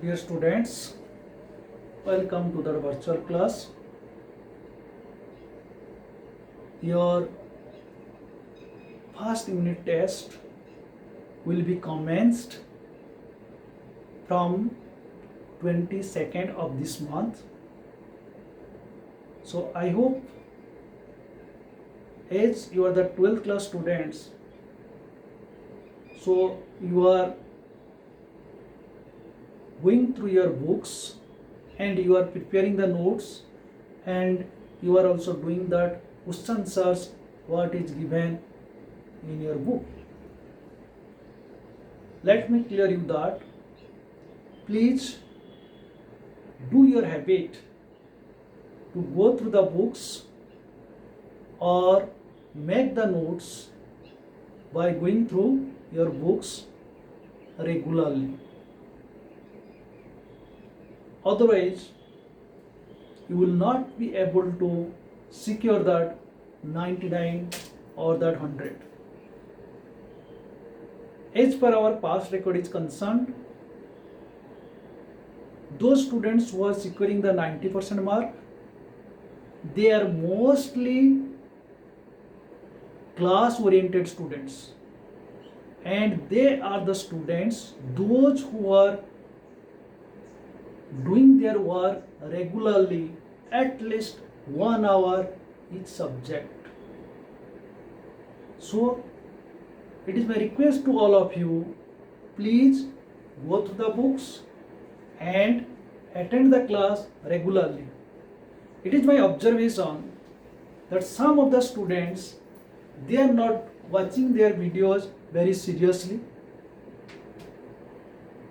Dear students, welcome to the virtual class. Your first unit test will be commenced from 22nd of this month. So I hope as you are the 12th class students, so you are going through your books and you are preparing the notes and you are also doing that question search what is given in your book. Let me clear you that please do your habit to go through the books or make the notes by going through your books regularly. Otherwise, you will not be able to secure that 99 or that 100. As per our past record is concerned, those students who are securing the 90% mark, they are mostly class oriented students, and they are the students those who are doing their work regularly at least 1 hour each subject. So it is my request to all of you, please go through the books and attend the class regularly. It is my observation that some of the students, they are not watching their videos very seriously.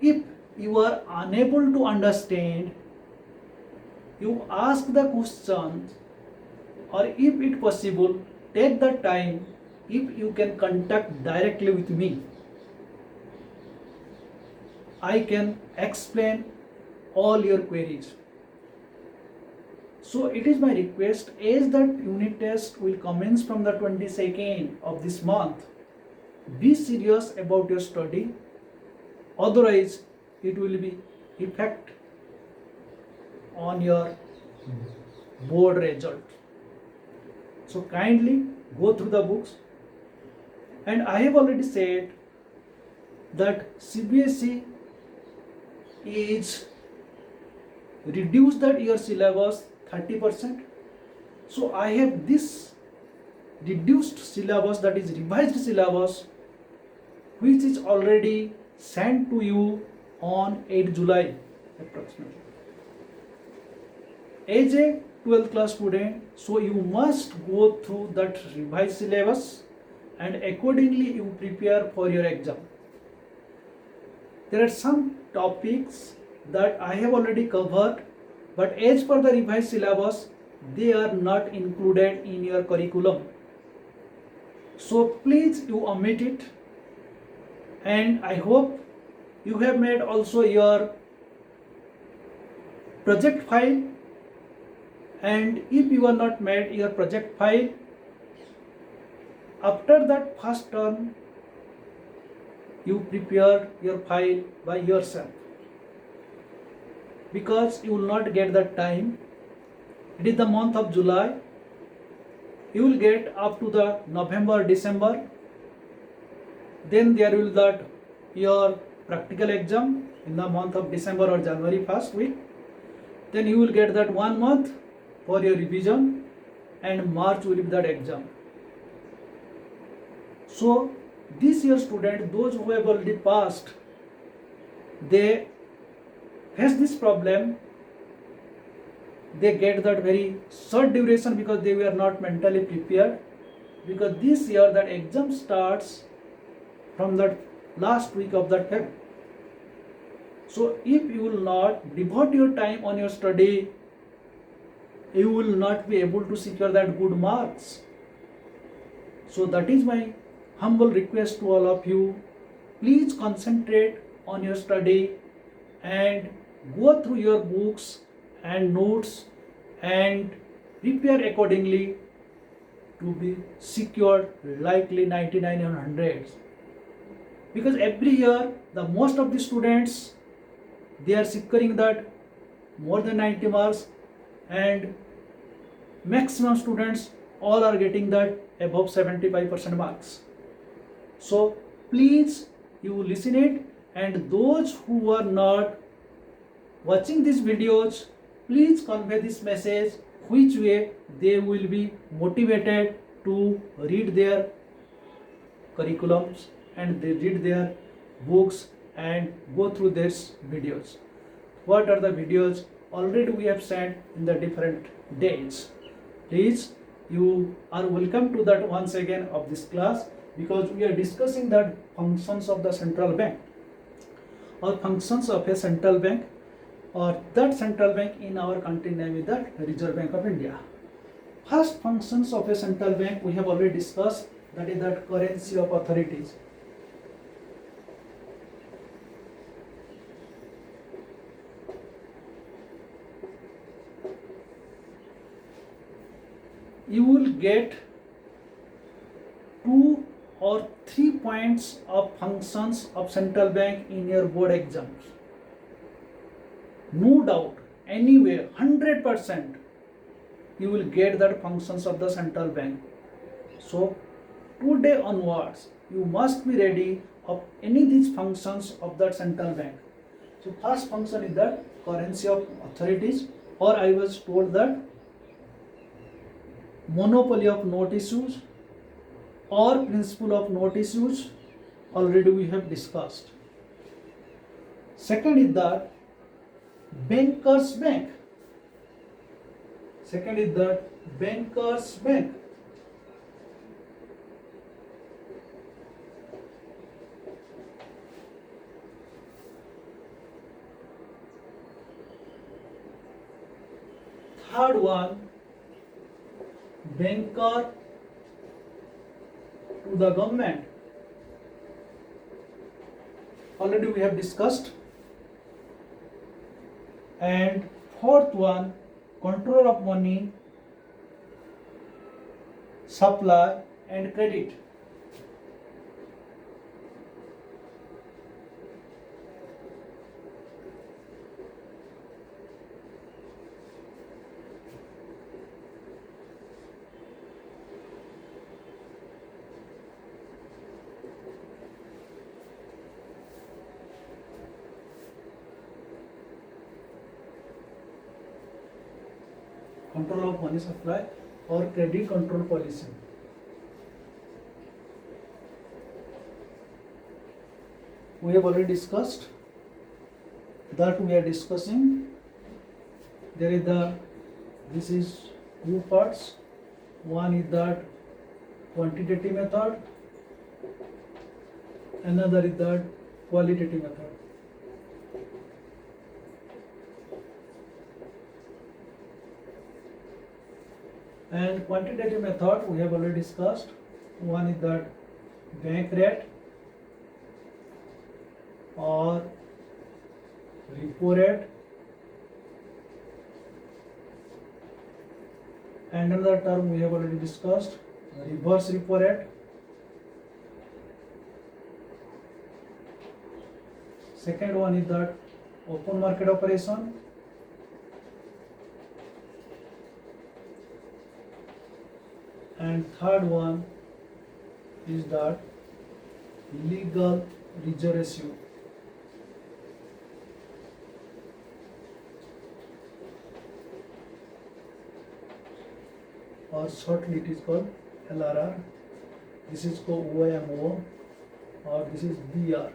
If you are unable to understand, you ask the questions, or if it possible, take the time if you can contact directly with me. I can explain all your queries. So it is my request, as that unit test will commence from the 22nd of this month, be serious about your study, otherwise it will be effect on your board result. So kindly go through the books. And I have already said that CBSE is reduced that year syllabus 30%. So I have this reduced syllabus, that is revised syllabus, which is already sent to you on 8 July approximately. As a 12th class student, so you must go through that revised syllabus and accordingly you prepare for your exam. There are some topics that I have already covered, but as per the revised syllabus, they are not included in your curriculum. So please you omit it, and I hope you have made also your project file, and if you are not made your project file, after that first term you prepare your file by yourself, because you will not get that time. It is the month of July, you will get up to the November, December, then there will that your practical exam in the month of December or January first week, then you will get that 1 month for your revision, and March will be that exam. So this year student, those who have already passed, they face this problem. They get that very short duration because they were not mentally prepared, because this year that exam starts from that last week of that Feb. So if you will not devote your time on your study, you will not be able to secure that good marks. So that is my humble request to all of you. Please concentrate on your study and go through your books and notes and prepare accordingly to be secured likely 99 and 100s. Because every year the most of the students, they are securing that more than 90 marks, and maximum students all are getting that above 75% marks. So please you listen it, and those who are not watching these videos, please convey this message, which way they will be motivated to read their curriculums and they read their books and go through these videos. What are the videos already we have sent in the different days? Please, you are welcome to that once again of this class, because we are discussing that functions of the central bank or functions of a central bank, or that central bank in our country name is that Reserve Bank of India. First functions of a central bank we have already discussed, that is that currency of authorities. You will get 2 or 3 points of functions of central bank in your board exams. No doubt, anywhere, 100% you will get that functions of the central bank. So today onwards, you must be ready of any of these functions of that central bank. So first function is that currency of authorities, or I was told that monopoly of note issues or principle of note issues, already we have discussed. Second is that bankers bank. Second is that bankers bank. Third one, banker to the government. Already we have discussed. And fourth one, control of money, supply and credit. Control of money supply or credit control policy. We have already discussed that we are discussing. There is this is two parts. One is that quantitative method, another is that qualitative method. And quantitative method we have already discussed. One is that bank rate or repo rate, and another term we have already discussed, reverse repo rate. Second one is that open market operation. And third one is that legal reserve ratio. Or shortly it is called LRR. This is called OIMO, or this is BR.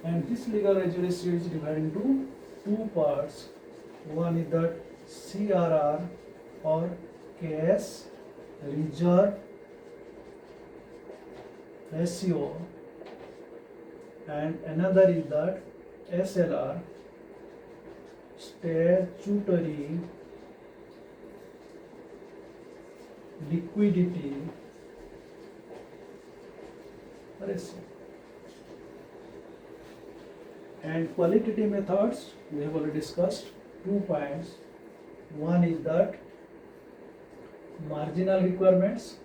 And this legal reserve ratio is divided into two parts. One is that CRR or cash reserve ratio, and another is that SLR, statutory liquidity ratio. And qualitative methods we have already discussed. 2 points. One is that marginal requirements,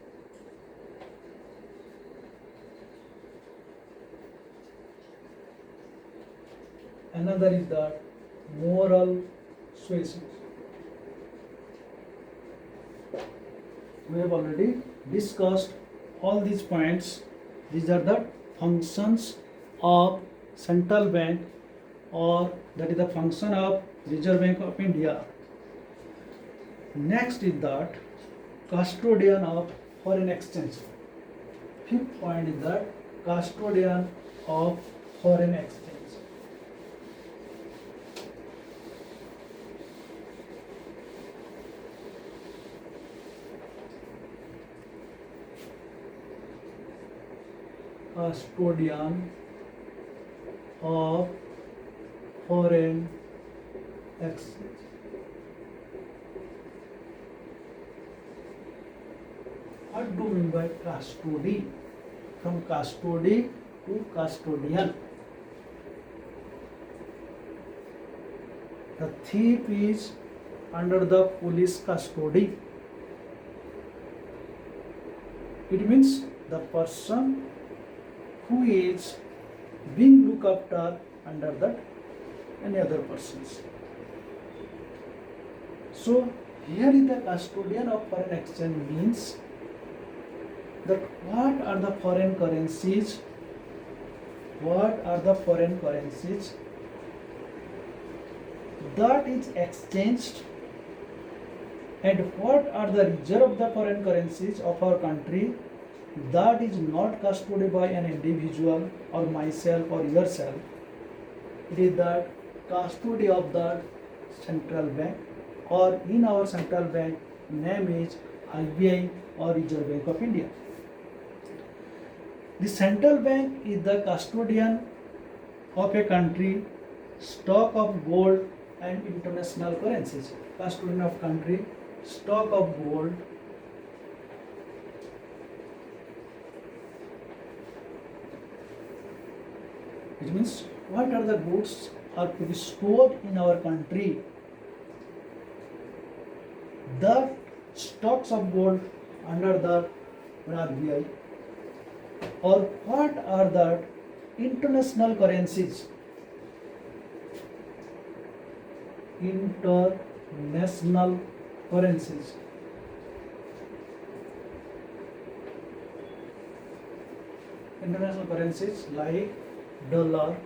another is the moral suasion. We have already discussed all these points. These are the functions of central bank, or that is the function of Reserve Bank of India. Next is that custodian of foreign exchange. Fifth point is that custodian of foreign exchange. Custodian of foreign exchange. What do you mean by custody? From custody to custodian. The thief is under the police custody. It means the person who is being looked after under that any other persons. So here is the custodian of foreign exchange means that what are the foreign currencies that is exchanged, and what are the reserve of the foreign currencies of our country that is not custodied by an individual or myself or yourself. It is the custody of the central bank, or in our central bank name is RBI or Reserve Bank of India. The central bank is the custodian of a country stock of gold and international currencies. Custodian of country stock of gold which means what are the goods are to be stored in our country. The stocks of gold under the RBI, or what are the international currencies? International currencies. International currencies like dollar,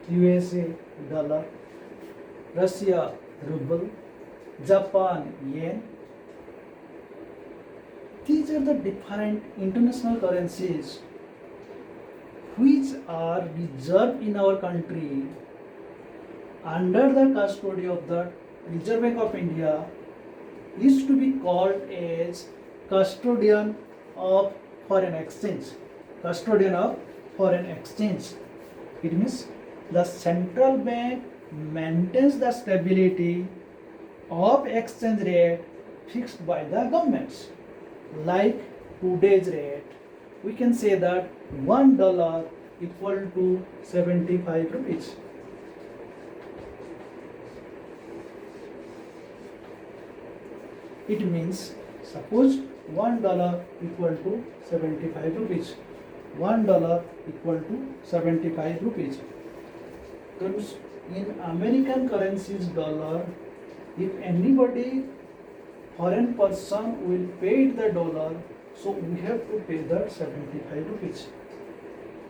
USA dollar, Russia ruble, Japan yen. These are the different international currencies which are reserved in our country under the custody of the Reserve Bank of India, is to be called as custodian of foreign exchange. Custodian of foreign exchange. It means the central bank maintains the stability of exchange rate fixed by the governments. Like today's rate, we can say that $1 equal to 75 rupees. It means suppose $1 equal to 75 rupees. $1 equal to 75 rupees. Because in American currencies dollar, if anybody foreign person will pay the dollar, so we have to pay that 75 rupees.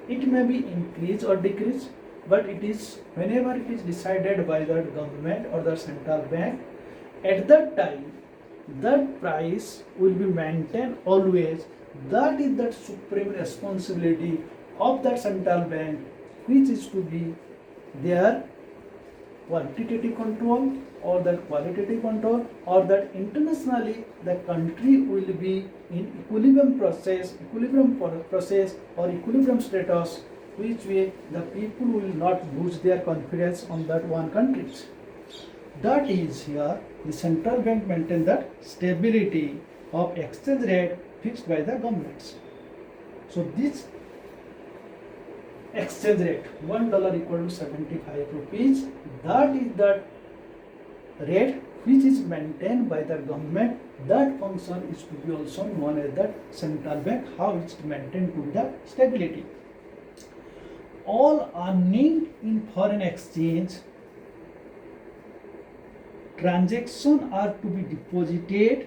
It may be increase or decrease, but it is whenever it is decided by the government or the central bank, at that time that price will be maintained always. That is the supreme responsibility of that central bank, which is to be their quantitative control or that qualitative control, or that internationally the country will be in equilibrium process or equilibrium status, which way the people will not lose their confidence on that one country. That is here the central bank maintain that stability of exchange rate fixed by the governments. So this exchange rate $1 equal to 75 rupees, that is the rate which is maintained by the government. That function is to be also known as the central bank, how it is maintained to the stability. all earning in foreign exchange transactions are to be deposited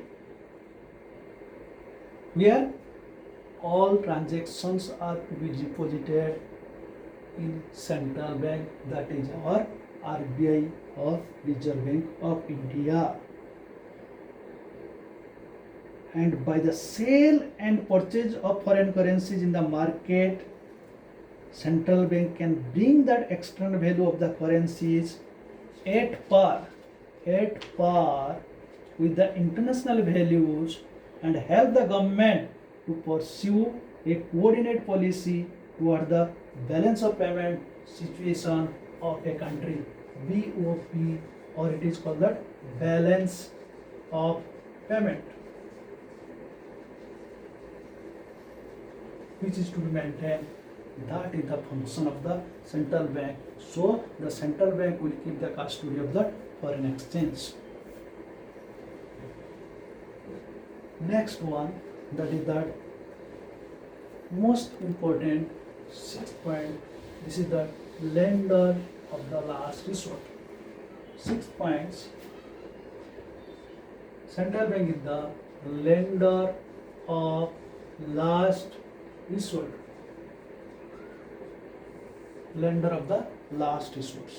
where all transactions are to be deposited in central bank, that is our RBI or Reserve Bank of India. And by the sale and purchase of foreign currencies in the market, central bank can bring that external value of the currencies at par with the international values and help the government to pursue a coordinated policy toward the balance of payment situation of a country, BOP, or it is called the balance of payment, which is to be maintained. That is the function of the central bank. So the central bank will keep the custody of the foreign exchange. Next one, that is that most important 6th point. This is the lender of the last resort. 6 points. Central bank is the lender of last resort. Lender of the last resort.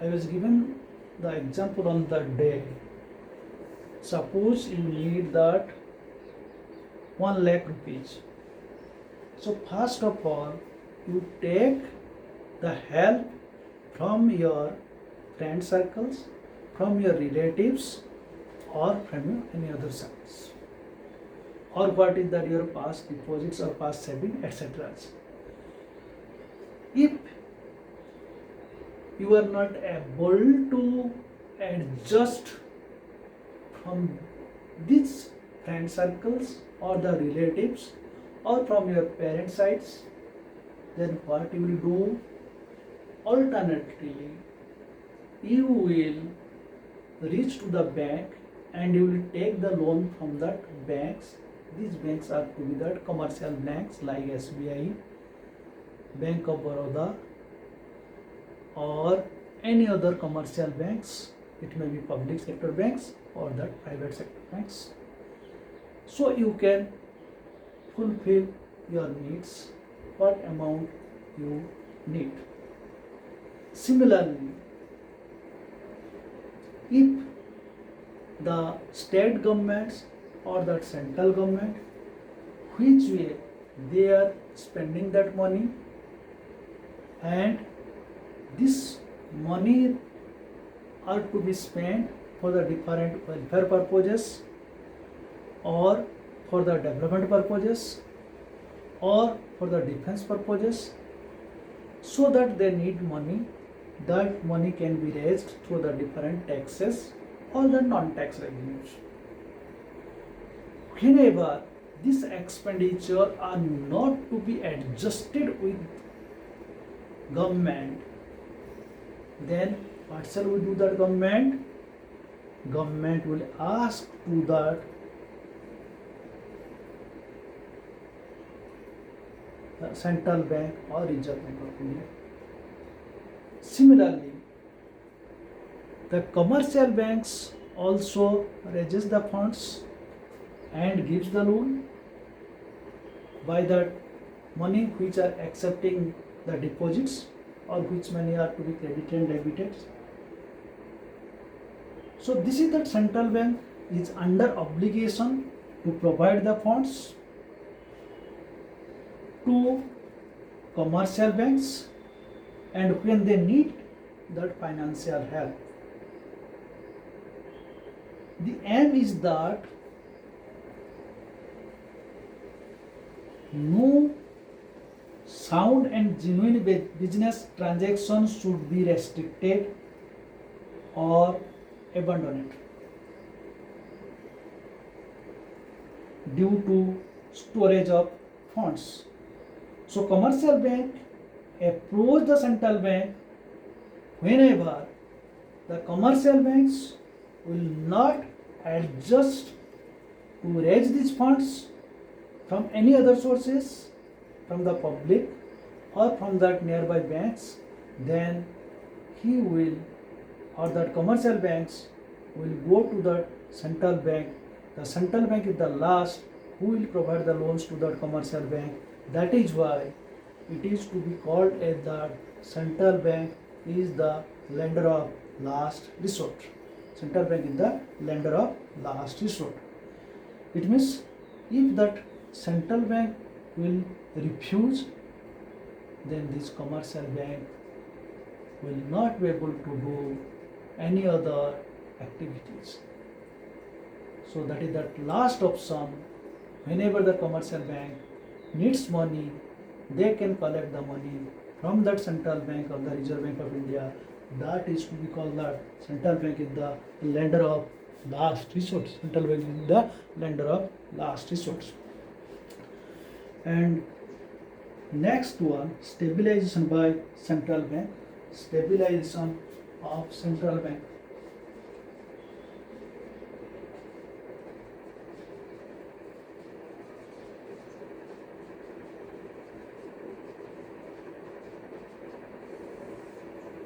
I was given the example on the day. Suppose you need that 1 lakh rupees. So first of all, you take the help from your friend circles, from your relatives, or from your any other circles, or what is that your past deposits or past saving, etc. If you are not able to adjust from these friend circles or the relatives or from your parent sides, then what you will do? Alternatively, you will reach to the bank and you will take the loan from that banks. These banks are to be that commercial banks like SBI, Bank of Baroda, or any other commercial banks. It may be public sector banks or that private sector banks. So you can fulfill your needs, what amount you need. Similarly, if the state governments or the central government, which way they are spending that money, and this money are to be spent for the different welfare purposes or for the development purposes or for the defense purposes, so that they need money. That money can be raised through the different taxes or the non-tax revenues. Whenever this expenditure are not to be adjusted with government, then what shall we do that government? Government will ask to that the central bank or Reserve Bank of India. Similarly, the commercial banks also raises the funds and gives the loan by that money which are accepting the deposits or which money are to be credited and debited. So this is that central bank is under obligation to provide the funds to commercial banks and when they need that financial help. The aim is that no sound and genuine business transactions should be restricted or abandoned due to storage of funds. So commercial bank approach the central bank whenever the commercial banks will not adjust to raise these funds from any other sources, from the public or from that nearby banks, then he will, or that commercial banks will go to the central bank. The central bank is the last who will provide the loans to the commercial bank. That is why it is to be called as the central bank is the lender of last resort. Central bank is the lender of last resort. It means if that central bank will refuse, then this commercial bank will not be able to do any other activities. So that is that last option. Whenever the commercial bank needs money, they can collect the money from that central bank of the Reserve Bank of India. That is to be called that central bank is the lender of last resort. Central bank is the lender of last resort. And next one, stabilization by central bank. Stabilization of central bank.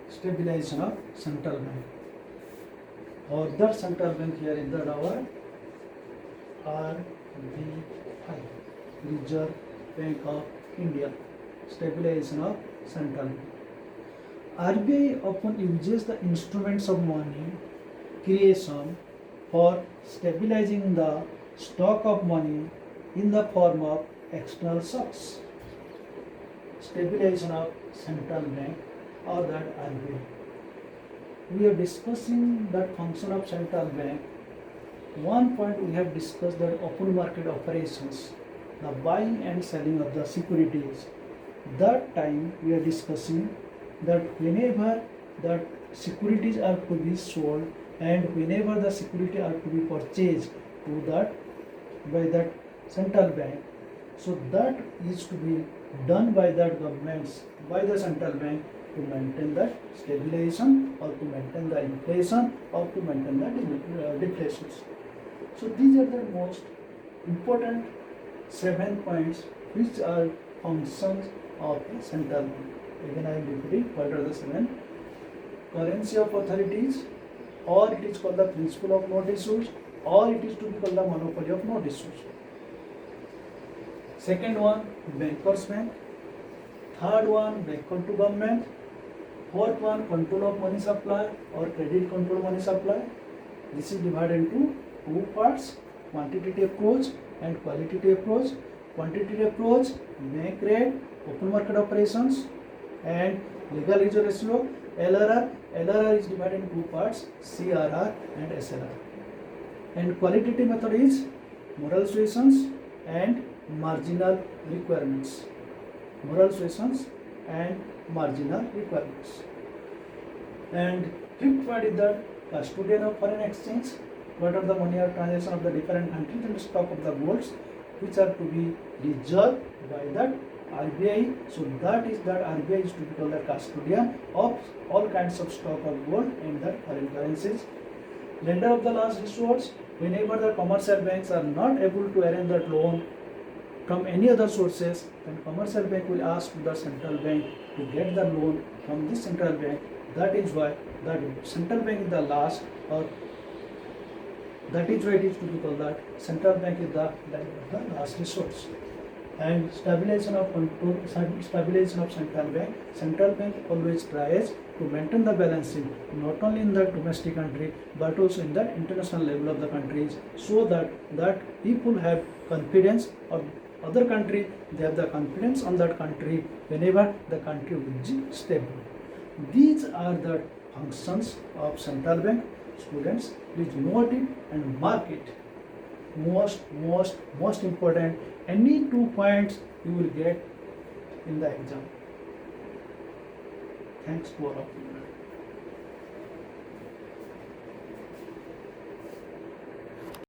Stabilization of central bank. Other central bank here is that our RBI, Reserve Bank of India. Stabilization of central bank. RBI often uses the instruments of money creation for stabilizing the stock of money in the form of external shocks. Stabilization of central bank or that RBI. We are discussing that function of central bank. One point we have discussed that open market operations, the buying and selling of the securities. That time we are discussing that whenever that securities are to be sold and whenever the security are to be purchased to that by that central bank, so that is to be done by that governments, by the central bank to maintain that stabilization or to maintain the inflation or to maintain the deflations. So these are the most important 7 points which are functions of a central bank. Again I am repeating what are the 7. Currency of authorities, or it is called the principle of no issues, or it is to be called the monopoly of no issues. Second one, bankers bank. Third one, backward to government. Fourth one, control of money supply or credit control money supply. This is divided into 2 parts, quantitative approach and qualitative approach. Quantitative approach, bank rate, open market operations, and legal reserve ratio. LRR is divided into 2 parts, CRR and SLR. And qualitative method is moral suasions and marginal requirements. Moral suasions and marginal requirements. And fifth point is the custodian of foreign exchange. What are the money or transaction of the different countries and stock of the golds which are to be reserved by that RBI. So that is that RBI is to be called the custodian of all kinds of stock of gold and the foreign currencies. Lender of the last resorts, whenever the commercial banks are not able to arrange that loan from any other sources, then commercial bank will ask the central bank to get the loan from this central bank. That is why that central bank is the last, or that is why it is to be called that central bank is the last resource. And stabilization of control, stabilization of central bank. Central bank always tries to maintain the balance sheet not only in the domestic country but also in the international level of the countries, so that people have confidence of other country, they have the confidence on that country whenever the country will be stable. These are the functions of central bank. Students, please note it and mark it. Most important, any 2 points you will get in the exam. Thanks to all of you.